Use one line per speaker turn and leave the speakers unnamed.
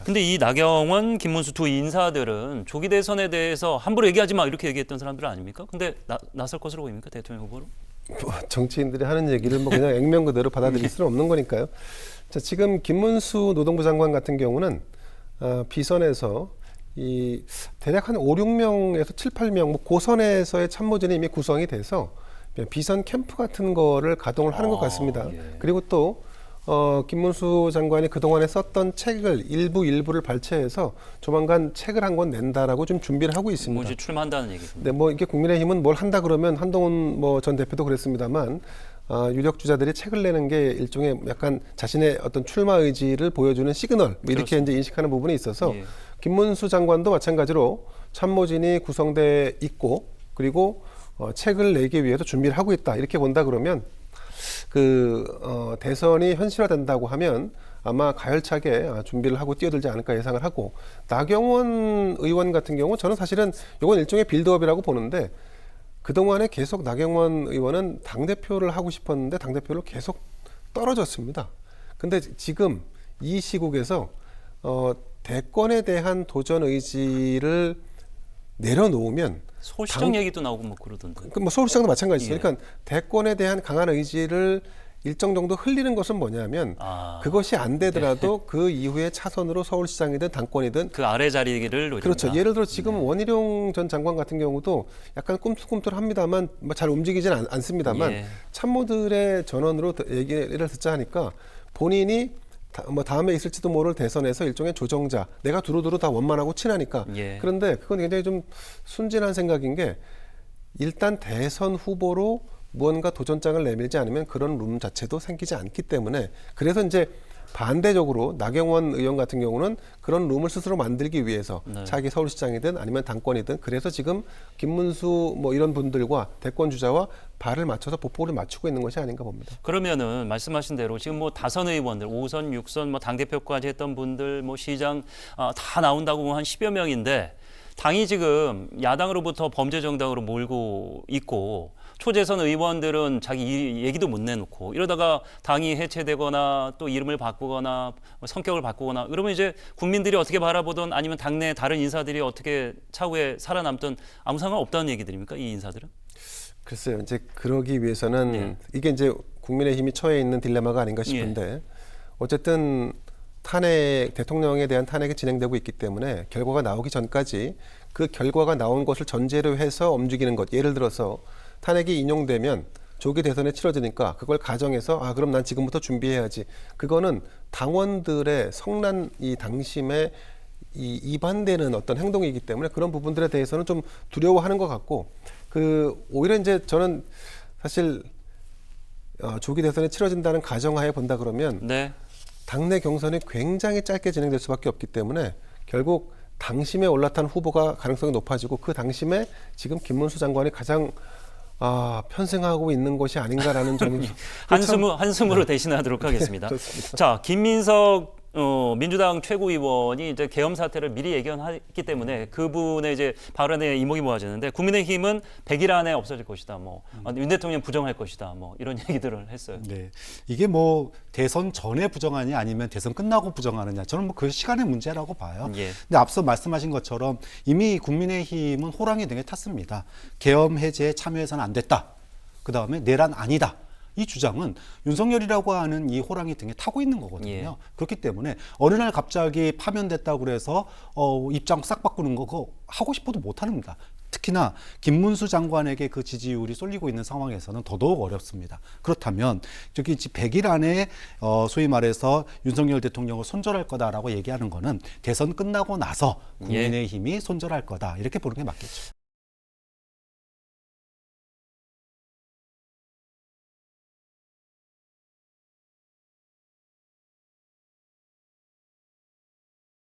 근데 이 나경원, 김문수 두 인사들은 조기 대선에 대해서 함부로 얘기하지 마 이렇게 얘기했던 사람들 아닙니까? 근데 나설 것으로 보입니까? 대통령 후보로?
뭐 정치인들이 하는 얘기를 뭐 그냥 액면 그대로 받아들일 수는 없는 거니까요. 자, 지금 김문수 노동부 장관 같은 경우는 비선에서 이 대략 한 5, 6명에서 7, 8명 뭐 고선에서의 참모진이 이미 구성이 돼서 비선 캠프 같은 거를 가동을 하는 것 같습니다.
예.
그리고 또 김문수 장관이 그동안에 썼던 책을 일부를 발췌해서 조만간 책을 한 권 낸다라고 좀 준비를 하고 있습니다.
뭐지 출마한다는 얘기입니다.
네, 뭐 이게 국민의힘은 뭘 한다 그러면 한동훈 뭐 전 대표도 그랬습니다만 유력 주자들이 책을 내는 게 일종의 약간 자신의 어떤 출마 의지를 보여주는 시그널 뭐 이렇게
그렇습니다.
이제 인식하는 부분이 있어서
예.
김문수 장관도 마찬가지로 참모진이 구성돼 있고 그리고 책을 내기 위해서 준비를 하고 있다 이렇게 본다 그러면 대선이 현실화된다고 하면 아마 가열차게 준비를 하고 뛰어들지 않을까 예상을 하고 나경원 의원 같은 경우 저는 사실은 이건 일종의 빌드업이라고 보는데 그동안에 계속 나경원 의원은 당대표를 하고 싶었는데 당대표를 계속 떨어졌습니다. 근데 지금 이 시국에서 대권에 대한 도전 의지를 내려놓으면
서울시장 얘기도 나오고 뭐 그러던데.
뭐 서울시장도 마찬가지죠.
예.
그러니까 대권에 대한 강한 의지를 일정 정도 흘리는 것은 뭐냐면 그것이 안 되더라도 그 이후에 차선으로 서울시장이든 당권이든
그 아래 자리를 노린다.
그렇죠. 예를 들어 지금 원희룡 전 장관 같은 경우도 약간 꿈틀꿈틀합니다만 뭐 잘 움직이지는 않습니다만
예.
참모들의 전원으로 얘기를 듣자 하니까 본인이 뭐 다음에 있을지도 모를 대선에서 일종의 조정자, 내가 두루두루 다 원만하고 친하니까.
예.
그런데 그건 굉장히 좀 순진한 생각인 게 일단 대선 후보로 무언가 도전장을 내밀지 않으면 그런 룸 자체도 생기지 않기 때문에 그래서 이제 반대적으로 나경원 의원 같은 경우는 그런 룸을 스스로 만들기 위해서
네.
자기 서울시장이든 아니면 당권이든 그래서 지금 김문수 뭐 이런 분들과 대권 주자와 발을 맞춰서 보폭을 맞추고 있는 것이 아닌가 봅니다.
그러면은 말씀하신 대로 지금 뭐 다선 의원들 5선, 6선 뭐 당대표까지 했던 분들 뭐 시장 다 나온다고 한 10여 명인데 당이 지금 야당으로부터 범죄 정당으로 몰고 있고 초재선 의원들은 자기 얘기도 못 내놓고 이러다가 당이 해체되거나 또 이름을 바꾸거나 성격을 바꾸거나 그러면 이제 국민들이 어떻게 바라보든 아니면 당내 다른 인사들이 어떻게 차후에 살아남든 아무 상관없다는 얘기들입니까? 이 인사들은?
글쎄요. 이제 그러기 위해서는
예.
이게 이제 국민의힘이 처해 있는 딜레마가 아닌가 싶은데 어쨌든 대통령에 대한 탄핵이 진행되고 있기 때문에 결과가 나오기 전까지 그 결과가 나온 것을 전제로 해서 움직이는 것. 예를 들어서 탄핵이 인용되면 조기 대선에 치러지니까 그걸 가정해서 그럼 난 지금부터 준비해야지. 그거는 당원들의 성난 이 당심에 이반되는 어떤 행동이기 때문에 그런 부분들에 대해서는 좀 두려워하는 것 같고 오히려 이제 저는 사실 조기 대선에 치러진다는 가정하에 본다 그러면
네.
당내 경선이 굉장히 짧게 진행될 수밖에 없기 때문에 결국 당심에 올라탄 후보가 가능성이 높아지고 그 당심에 지금 김문수 장관이 가장 편승하고 있는 것이 아닌가라는 점이
한숨으로 대신하도록 하겠습니다.
좋습니다.
자, 김민석 민주당 최고위원이 이제 계엄 사태를 미리 예견했기 때문에 그분의 이제 발언에 이목이 모아지는데 국민의힘은 100일 안에 없어질 것이다. 윤 대통령 부정할 것이다. 이런 얘기들을 했어요.
네, 이게 뭐 대선 전에 부정하냐 아니면 대선 끝나고 부정하느냐 저는 뭐 그 시간의 문제라고 봐요.
예.
근데 앞서 말씀하신 것처럼 이미 국민의힘은 호랑이 등에 탔습니다. 계엄 해제에 참여해서는 안 됐다. 그 다음에 내란 아니다. 이 주장은 윤석열이라고 하는 이 호랑이 등에 타고 있는 거거든요.
예.
그렇기 때문에 어느 날 갑자기 파면됐다고 그래서 입장 싹 바꾸는 거 그거 하고 싶어도 못 합니다. 특히나 김문수 장관에게 그 지지율이 쏠리고 있는 상황에서는 더더욱 어렵습니다. 그렇다면 저기 100일 안에 소위 말해서 윤석열 대통령을 손절할 거다라고 얘기하는 거는 대선 끝나고 나서 국민의힘이 손절할 거다 이렇게 보는 게 맞겠죠.